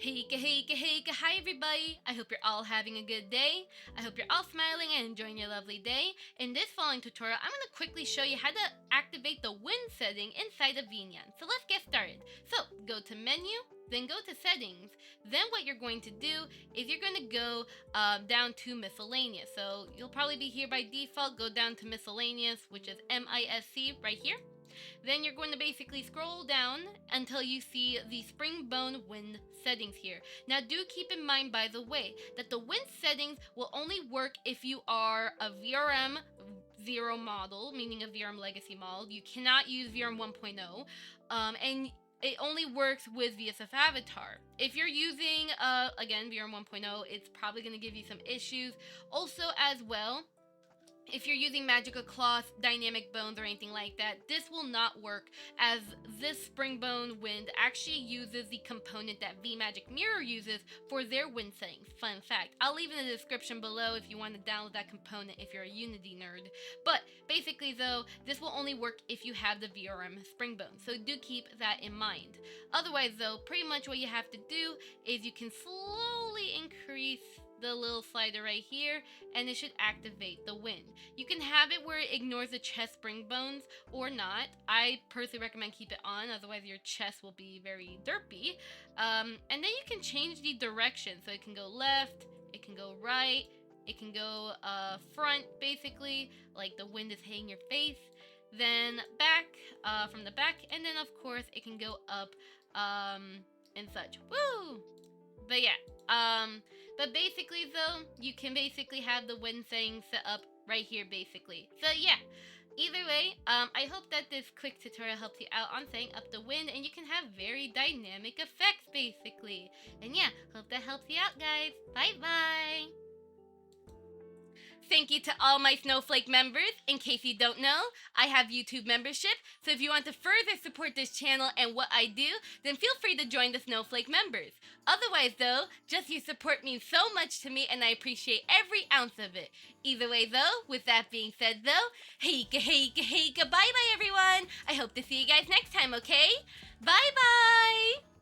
Hey, hi everybody! I hope you're all having a good day. I hope you're all smiling and enjoying your lovely day. In this following tutorial, I'm going to quickly show you how to activate the wind setting inside of VNyan. So let's get started. So go to menu, then go to settings. Then what you're going to do is you're going to go down to miscellaneous. So you'll probably be here by default. Go down to miscellaneous, which is MISC right here. Then you're going to basically scroll down until you see the spring bone wind settings here. Now do keep in mind, by the way, that the wind settings will only work if you are a VRM 0 model, meaning a VRM legacy model. You cannot use VRM 1.0, and it only works with VSF Avatar. If you're using, again, VRM 1.0, it's probably going to give you some issues. Also, as well, if you're using magical cloth, dynamic bones, or anything like that, this will not work, as this spring bone wind actually uses the component that VMagic Mirror uses for their wind settings. Fun fact. I'll leave in the description below if you want to download that component if you're a Unity nerd. But basically though, this will only work if you have the VRM spring bone, so do keep that in mind. Otherwise though, pretty much what you have to do is you can slowly increase the little slider right here, and it should activate the wind. You can have it where it ignores the chest spring bones or not. I personally recommend keep it on, otherwise your chest will be very derpy. And then you can change the direction, so it can go left, it can go right, it can go front, basically, like the wind is hitting your face, then back, from the back, and then of course it can go up and such. Woo! But yeah, but basically though, you can basically have the wind setting set up right here basically. So yeah, either way, I hope that this quick tutorial helps you out on setting up the wind, and you can have very dynamic effects basically. And yeah, hope that helps you out, guys. Bye bye! Thank you to all my Snowflake members. In case you don't know, I have YouTube membership, so if you want to further support this channel and what I do, then feel free to join the Snowflake members. Otherwise though, just your support means so much to me, and I appreciate every ounce of it. Either way though, with that being said though, hey, bye bye everyone! I hope to see you guys next time, okay? Bye bye!